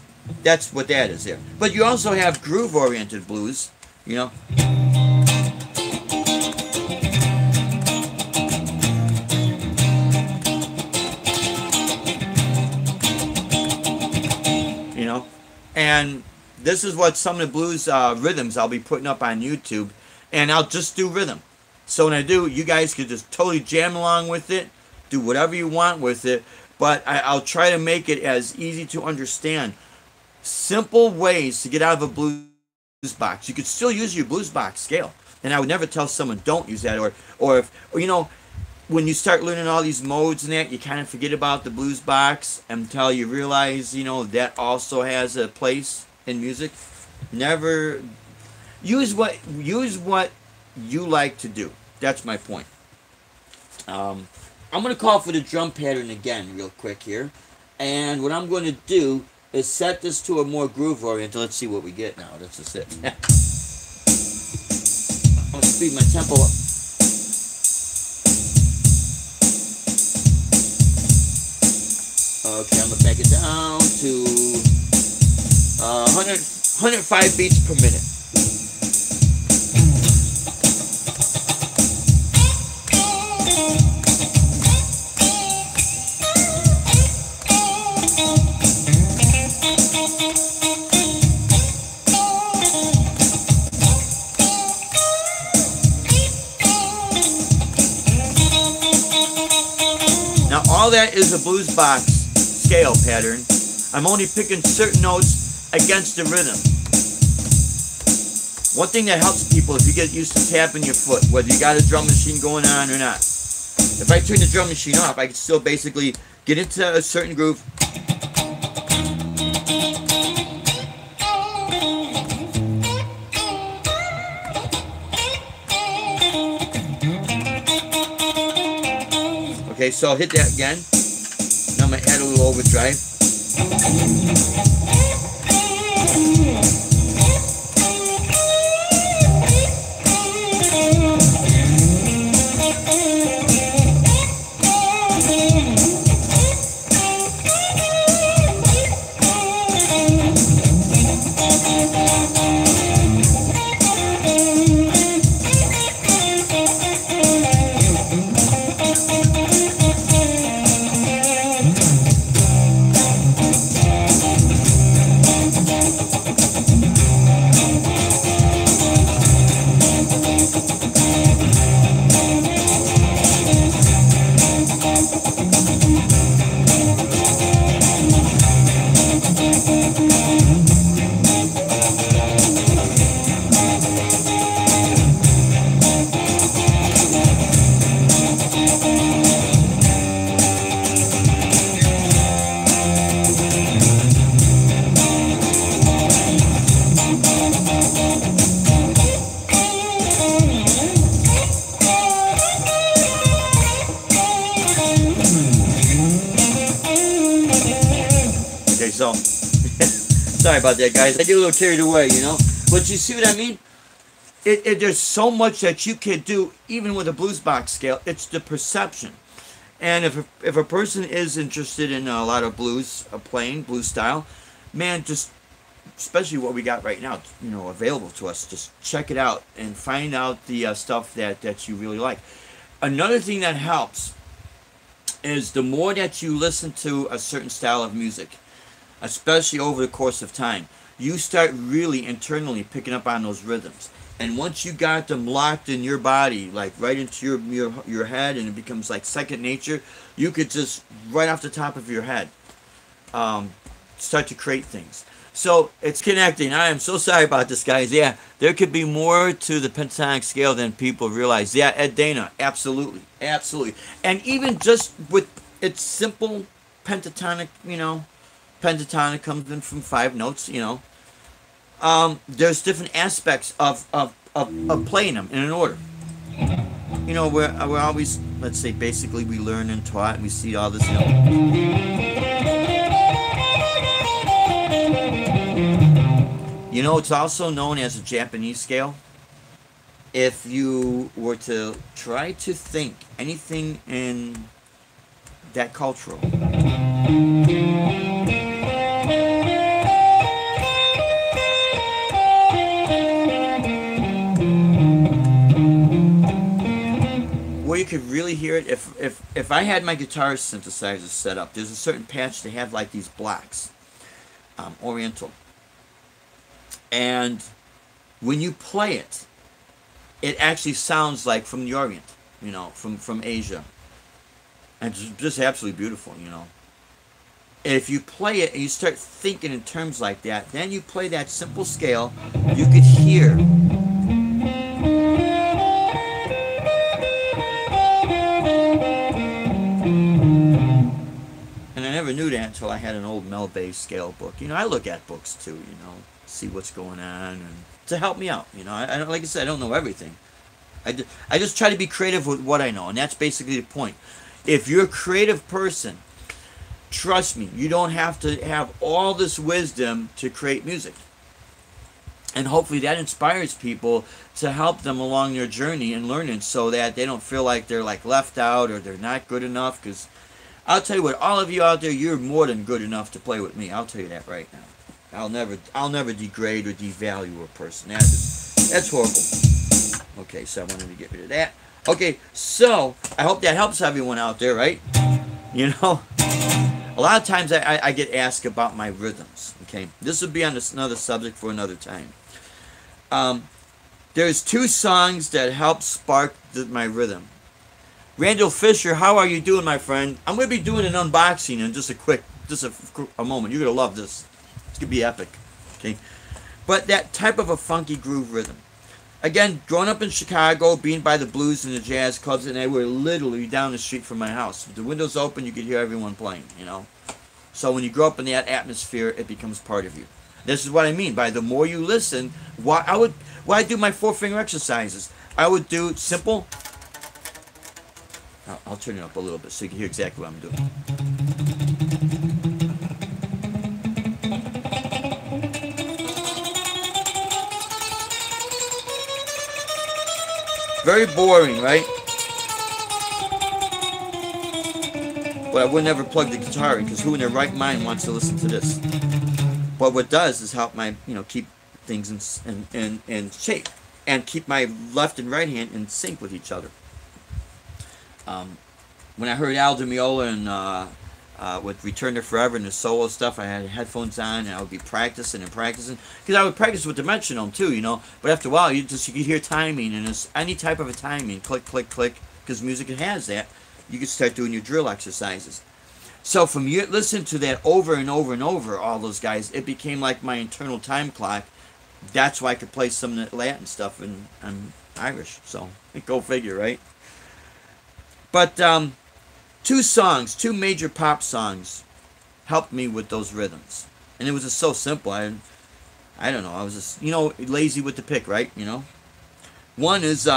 what that is there. But you also have groove-oriented blues, you know. And this is what some of the blues rhythms I'll be putting up on YouTube, and I'll just do rhythm. So when I do, you guys could just totally jam along with it, do whatever you want with it, but I'll try to make it as easy to understand. Simple ways to get out of a blues box. You could still use your blues box scale, and I would never tell someone don't use that, or if, you know, when you start learning all these modes and that, you kind of forget about the blues box until you realize, you know, that also has a place in music. Never use what you like to do. That's my point. I'm going to call for the drum pattern again real quick here. And what I'm going to do is set this to a more groove oriented. Let's see what we get now. That's just it. I'm going to speed my tempo up. Okay, I'm going to back it down to 105 beats per minute. Now all that is a blues box scale pattern. I'm only picking certain notes against the rhythm. One thing that helps people, if you get used to tapping your foot, whether you got a drum machine going on or not. If I turn the drum machine off, I can still basically get into a certain groove. Okay, so I'll hit that again. Now I'm going to add a little overdrive. So, sorry about that, guys. I get a little carried away, you know. But you see what I mean? There's so much that you can do, even with a blues box scale. It's the perception. And if a person is interested in a lot of blues, playing blues style, man, just especially what we got right now, you know, available to us, just check it out and find out the stuff that you really like. Another thing that helps is the more that you listen to a certain style of music, especially over the course of time, you start really internally picking up on those rhythms. And once you got them locked in your body, like right into your head, and it becomes like second nature, you could just, right off the top of your head, start to create things. So it's connecting. I am so sorry about this, guys. Yeah, there could be more to the pentatonic scale than people realize. Yeah, Ed Dana, absolutely, absolutely. And even just with its simple pentatonic, you know, pentatonic comes in from 5 notes, you know. There's different aspects of playing them in an order. You know, we're always, let's say, basically we learn and taught, and we see all this, you know. You know, it's also known as a Japanese scale. If you were to try to think anything in that cultural, where you could really hear it, if I had my guitar synthesizer set up, there's a certain patch that have like these blocks, Oriental. And when you play it, it actually sounds like from the Orient, you know, from Asia. And it's just absolutely beautiful, you know. If you play it and you start thinking in terms like that, then you play that simple scale, you could hear. And I never knew that until I had an old Mel Bay scale book. You know, I look at books too, you know, see what's going on, and to help me out. You know, I don't, like I said, I don't know everything. I just try to be creative with what I know, and that's basically the point. If you're a creative person, trust me, you don't have to have all this wisdom to create music. And hopefully that inspires people to help them along their journey and learning, so that they don't feel like they're like left out or they're not good enough. Because I'll tell you what, all of you out there, you're more than good enough to play with me. I'll tell you that right now. I'll never degrade or devalue a person. That's horrible. Okay, so I wanted to get rid of that. Okay, so I hope that helps everyone out there, right? You know, a lot of times I get asked about my rhythms. Okay, this would be on another subject for another time. There's 2 songs that help spark my rhythm. Randall Fisher, how are you doing, my friend? I'm going to be doing an unboxing in just a moment. You're going to love this. It's going to be epic. Okay, but that type of a funky groove rhythm. Again, growing up in Chicago, being by the blues and the jazz clubs, and they were literally down the street from my house. With the windows open, you could hear everyone playing, you know. So when you grow up in that atmosphere, it becomes part of you. This is what I mean by the more you listen. Why I do my 4-finger exercises. I would do simple. I'll turn it up a little bit so you can hear exactly what I'm doing. Very boring, right? But I would never plug the guitar in, because who in their right mind wants to listen to this? But what does is help my, you know, keep things in shape, and keep my left and right hand in sync with each other. When I heard Al Di Meola and with Return to Forever and the solo stuff, I had headphones on, and I would be practicing, because I would practice with the metronome too, you know. But after a while, you could hear timing, and it's any type of a timing, click, click, click, because music has that. You could start doing your drill exercises. So from you listening to that over and over and over, all those guys, it became like my internal time clock. That's why I could play some of the Latin stuff, and I'm Irish, so go figure, right? But 2 major pop songs helped me with those rhythms. And it was just so simple. I don't know, I was just, you know, lazy with the pick, right? You know? One is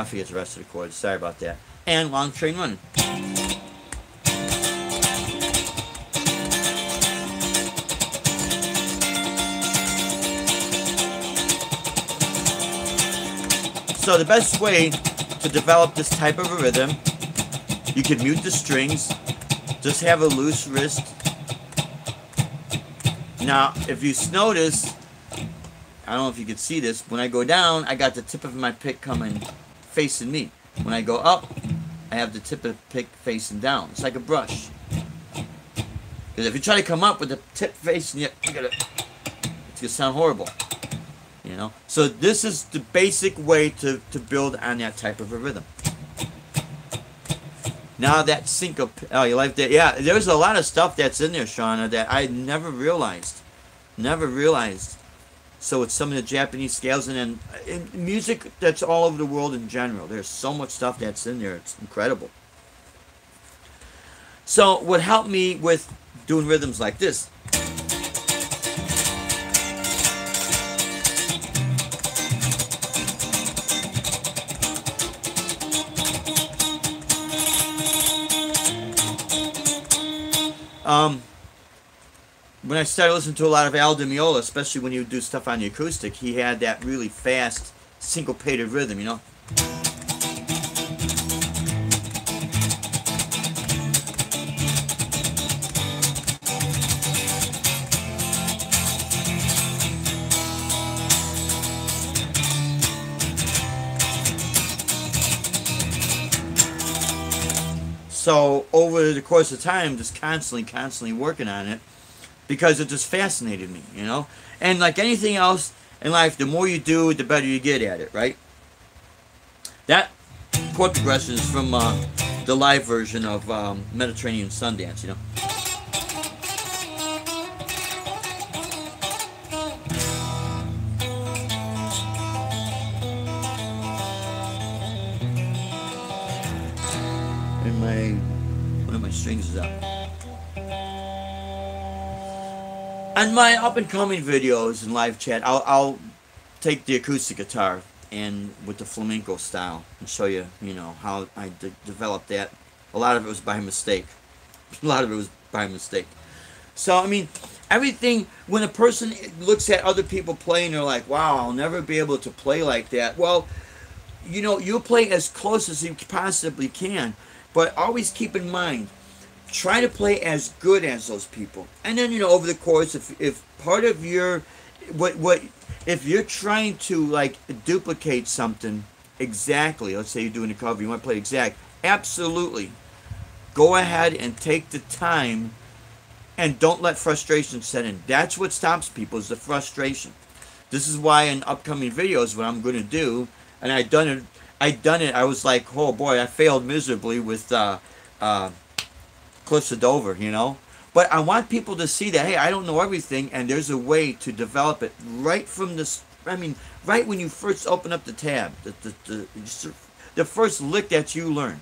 I forget the rest of the chords. Sorry about that. And Long Train Running. So the best way to develop this type of a rhythm, you can mute the strings, just have a loose wrist. Now, if you notice, I don't know if you can see this, when I go down, I got the tip of my pick coming facing me. When I go up, I have the tip of the pick facing down. It's like a brush. Because if you try to come up with the tip facing you, it's going to sound horrible. You know? So this is the basic way to build on that type of a rhythm. Now that syncope, oh, you like that? Yeah, there's a lot of stuff that's in there, Shauna, that I never realized. Never realized. So it's some of the Japanese scales, and then music that's all over the world in general. There's so much stuff that's in there. It's incredible. So what helped me with doing rhythms like this, when I started listening to a lot of Al Di Meola, especially when you do stuff on the acoustic, he had that really fast, syncopated rhythm, you know? So over the course of time, just constantly working on it, because it just fascinated me, you know? And like anything else in life, the more you do, the better you get at it, right? That chord progression is from the live version of Mediterranean Sundance, you know? And one of my strings is up. On my up-and-coming videos and live chat, I'll take the acoustic guitar and with the flamenco style and show you, you know, how I developed that. A lot of it was by mistake. A lot of it was by mistake. So, I mean, everything, when a person looks at other people playing, they're like, wow, I'll never be able to play like that. Well, you know, you'll play as close as you possibly can, but always keep in mind, try to play as good as those people. And then, you know, over the course, if part of your, if you're trying to, like, duplicate something exactly, let's say you're doing a cover, you want to play exact, absolutely. Go ahead and take the time and don't let frustration set in. That's what stops people, is the frustration. This is why in upcoming videos, what I'm going to do, and I done it, I was like, oh boy, I failed miserably with Cliffs of Dover, you know. But I want people to see that, hey, I don't know everything, and there's a way to develop it right from this. I mean, right when you first open up the tab, the first lick that you learn,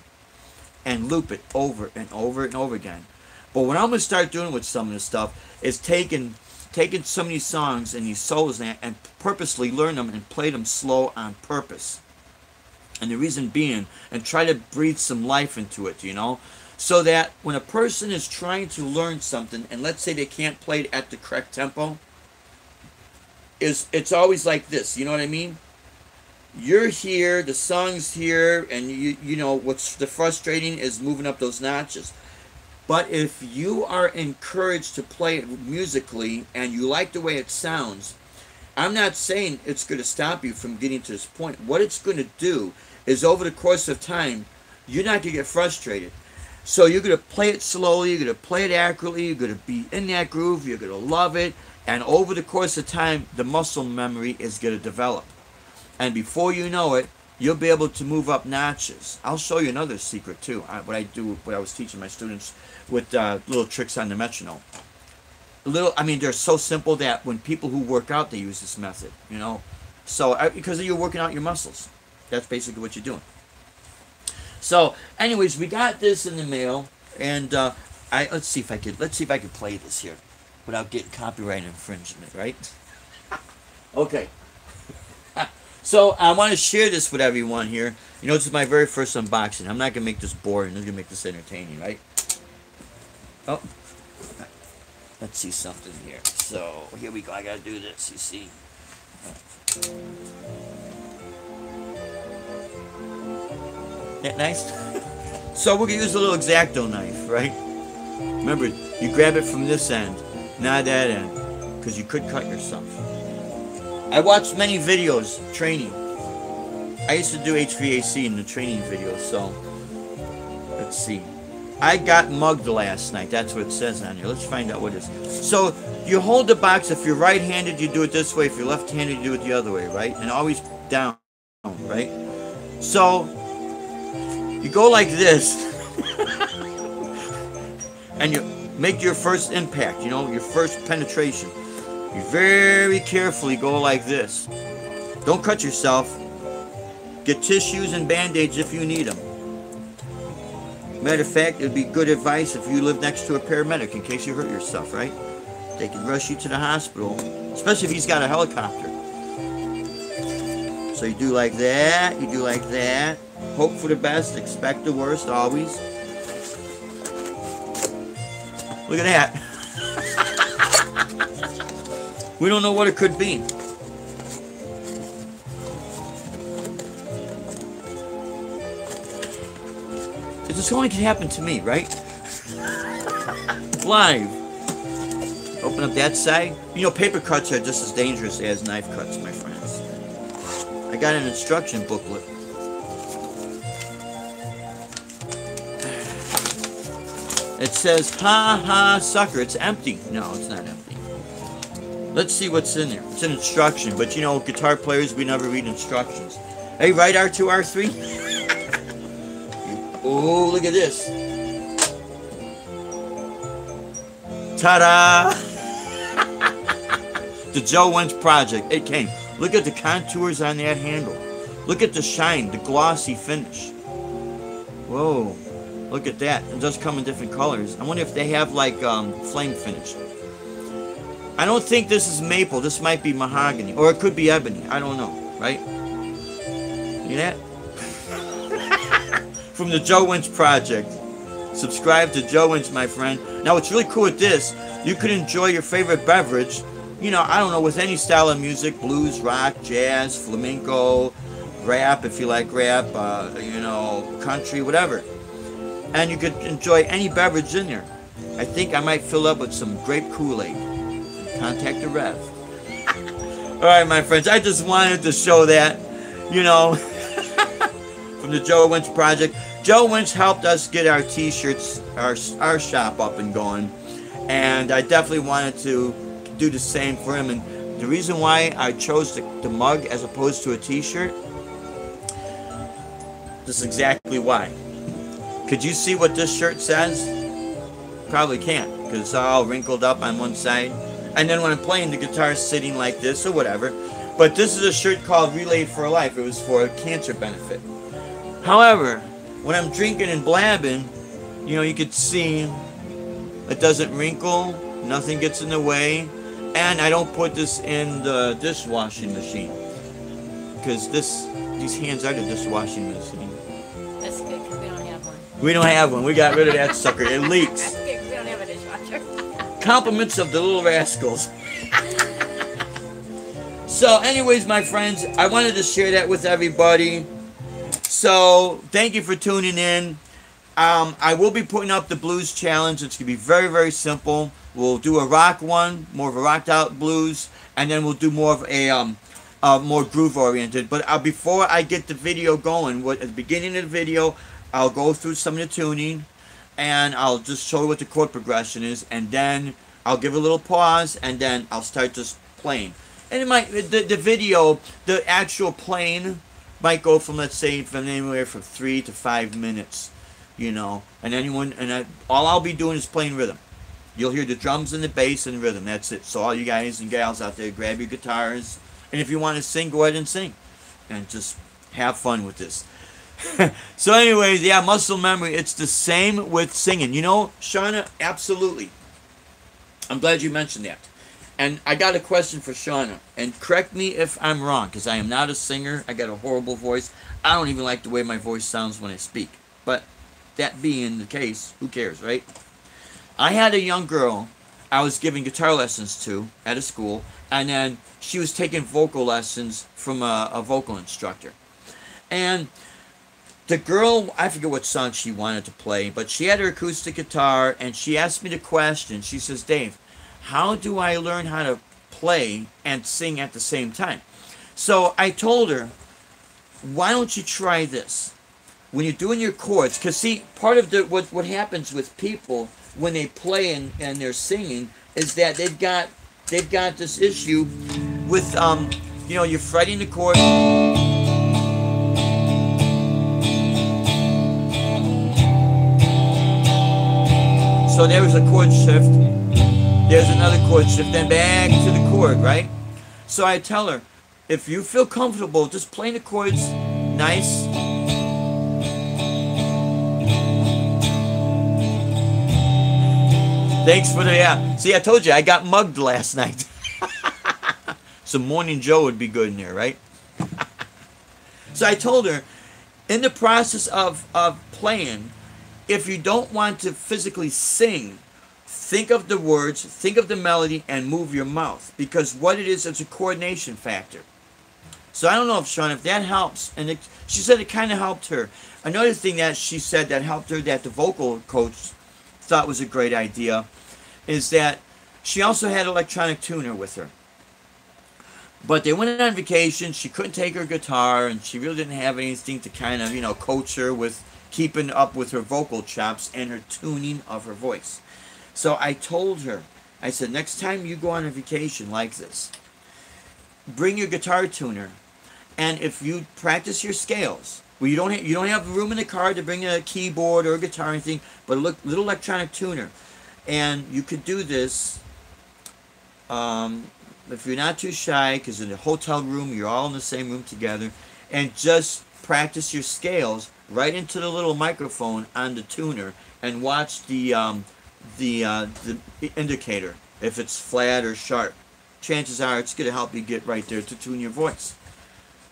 and loop it over and over and over again. But what I'm going to start doing with some of this stuff is taking some of these songs and these solos and purposely learn them and play them slow on purpose. And the reason being, and try to breathe some life into it, you know. So that when a person is trying to learn something, and let's say they can't play it at the correct tempo, it's always like this, you know what I mean? You're here, the song's here, and you know what's the frustrating is moving up those notches. But if you are encouraged to play it musically and you like the way it sounds, I'm not saying it's going to stop you from getting to this point. What it's going to do is over the course of time, you're not going to get frustrated. So you're going to play it slowly, you're going to play it accurately, you're going to be in that groove, you're going to love it, and over the course of time, the muscle memory is going to develop. And before you know it, you'll be able to move up notches. I'll show you another secret too, what I was teaching my students with little tricks on the metronome. I mean, they're so simple that when people who work out, they use this method, you know. So, because you're working out your muscles. That's basically what you're doing. So, anyways, we got this in the mail, and let's see if I could play this here without getting copyright infringement, right? Okay. So I want to share this with everyone here. You know, this is my very first unboxing. I'm not going to make this boring. I'm going to make this entertaining, right? Oh, let's see something here. So here we go. I got to do this, you see. That nice? So we're going to use a little X-Acto knife, right? Remember, you grab it from this end, not that end, because you could cut yourself. I watched many videos, training. I used to do HVAC in the training videos, so let's see. I got mugged last night. That's what it says on here. Let's find out what it is. So you hold the box. If you're right-handed, you do it this way. If you're left-handed, you do it the other way, right? And always down, right? So you go like this, and you make your first impact, you know, your first penetration. You very carefully go like this. Don't cut yourself. Get tissues and band-aids if you need them. Matter of fact, it would be good advice if you live next to a paramedic in case you hurt yourself, right? They can rush you to the hospital, especially if he's got a helicopter. So you do like that, you do like that. Hope for the best, expect the worst always. Look at that. We don't know what it could be. This only can happen to me, right? Live. Open up that side. You know, paper cuts are just as dangerous as knife cuts, my friends. I got an instruction booklet. It says, ha ha, sucker. It's empty. No, it's not empty. Let's see what's in there. It's an instruction, but you know, guitar players, we never read instructions. Hey, right, R2, R3? Oh, look at this. Ta-da! The Joe Winch Project. It came. Look at the contours on that handle. Look at the shine, the glossy finish. Whoa. Look at that. It does come in different colors. I wonder if they have like flame finish. I don't think this is maple. This might be mahogany. Or it could be ebony. I don't know. Right? See that? From the Joe Winch Project. Subscribe to Joe Winch, my friend. Now, what's really cool with this, you can enjoy your favorite beverage, you know, I don't know, with any style of music, blues, rock, jazz, flamenco, rap, if you like rap, you know, country, whatever. And you could enjoy any beverage in there. I think I might fill up with some grape Kool-Aid. Contact the Rev. All right, my friends, I just wanted to show that, you know, from the Joe Winch Project. Joe Winch helped us get our t-shirts, our shop up and going, and I definitely wanted to do the same for him. And the reason why I chose the mug as opposed to a t-shirt, this is exactly why. Could you see what this shirt says? Probably can't, because it's all wrinkled up on one side. And then when I'm playing the guitar sitting like this or whatever. But this is a shirt called Relay for Life. It was for a cancer benefit. However, when I'm drinking and blabbing, you know, you could see it doesn't wrinkle, nothing gets in the way, and I don't put this in the dishwashing machine, because these hands are the dishwashing machine. That's good, because we don't have one. We don't have one. We got rid of that sucker. It leaks. That's good, we don't have a dishwasher. Compliments of the little rascals. So anyways, my friends, I wanted to share that with everybody. So, thank you for tuning in. I will be putting up the blues challenge. It's going to be very, very simple. We'll do a rock one, more of a rocked out blues, and then we'll do more of a more groove oriented. But before I get the video going, at the beginning of the video, I'll go through some of the tuning, and I'll just show you what the chord progression is, and then I'll give a little pause, and then I'll start just playing. And it might, the video, the actual playing, might go from, let's say, from anywhere from 3 to 5 minutes, you know. And all I'll be doing is playing rhythm. You'll hear the drums and the bass and rhythm. That's it. So all you guys and gals out there, grab your guitars, and if you want to sing, go ahead and sing, and just have fun with this. So, anyways, yeah, muscle memory. It's the same with singing. You know, Shauna, absolutely. I'm glad you mentioned that. And I got a question for Shauna. And correct me if I'm wrong, because I am not a singer. I got a horrible voice. I don't even like the way my voice sounds when I speak. But that being the case, who cares, right? I had a young girl I was giving guitar lessons to at a school, and then she was taking vocal lessons from a vocal instructor. And the girl, I forget what song she wanted to play, but she had her acoustic guitar, and she asked me the question. She says, Dave, how do I learn how to play and sing at the same time? So I told her, why don't you try this? When you're doing your chords, because see, part of what happens with people when they play and they're singing is that they've got this issue with you're fretting the chord. So there was a chord shift. There's another chord shift, then back to the chord, right? So I tell her, if you feel comfortable, just playing the chords nice. Thanks for the, yeah. See, I told you, I got mugged last night. Some Morning Joe would be good in there, right? So I told her, in the process of playing, if you don't want to physically sing, think of the words, think of the melody, and move your mouth. Because what it is, it's a coordination factor. So I don't know if, Sean, if that helps. And she said it kind of helped her. Another thing that she said that helped her, that the vocal coach thought was a great idea, is that she also had an electronic tuner with her. But they went on vacation. She couldn't take her guitar, and she really didn't have anything to kind of, coach her with keeping up with her vocal chops and her tuning of her voice. So I told her, I said, next time you go on a vacation like this, bring your guitar tuner, and if you practice your scales, well, you don't have room in the car to bring a keyboard or a guitar or anything, but a little electronic tuner, and you could do this. If you're not too shy, because in a hotel room you're all in the same room together, and just practice your scales right into the little microphone on the tuner, and watch the indicator if it's flat or sharp. Chances are it's going to help you get right there to tune your voice.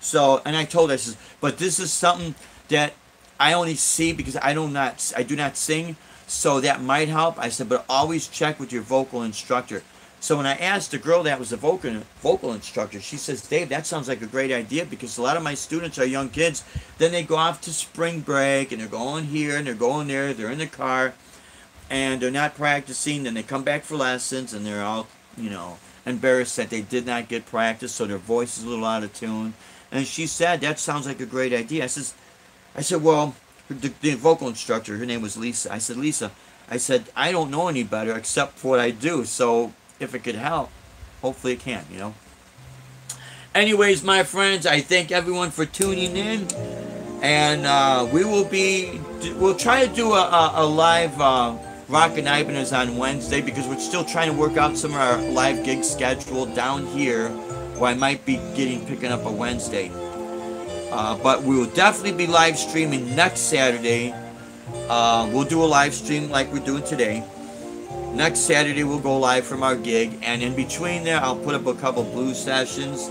So, and I told her, I says, but this is something that I only see because I do not sing, so that might help. I said, but always check with your vocal instructor. So when I asked the girl that was the vocal instructor, she says, Dave, that sounds like a great idea, because a lot of my students are young kids. Then they go off to spring break, and they're going here, and they're going there, they're in the car, and they're not practicing. Then they come back for lessons, and they're all, embarrassed that they did not get practice, so their voice is a little out of tune. And she said, that sounds like a great idea. I said, well, the vocal instructor, her name was Lisa. I said, Lisa, I don't know any better except for what I do, so if it could help, hopefully it can, Anyways, my friends, I thank everyone for tuning in, and we'll try to do a live Rockin' Ibanez on Wednesday, because we're still trying to work out some of our live gigs scheduled down here, where I might be picking up a Wednesday. But we will definitely be live streaming next Saturday. We'll do a live stream like we're doing today. Next Saturday we'll go live from our gig, and in between there I'll put up a couple blues sessions.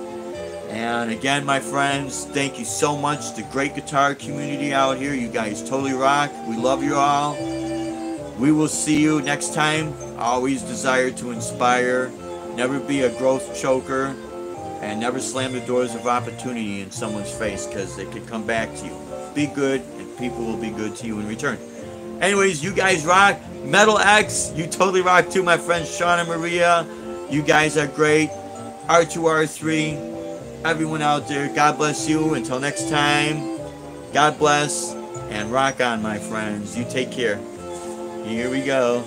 And again, my friends, thank you so much. The great guitar community out here, you guys totally rock. We love you all. We will see you next time. Always desire to inspire, never be a growth choker, and never slam the doors of opportunity in someone's face, because they could come back to you. Be good, and people will be good to you in return. Anyways, you guys rock. Metal X, you totally rock too, my friends. Shauna Maria, you guys are great. R2R3, everyone out there, God bless you. Until next time, God bless, and rock on, my friends. You take care. Here we go.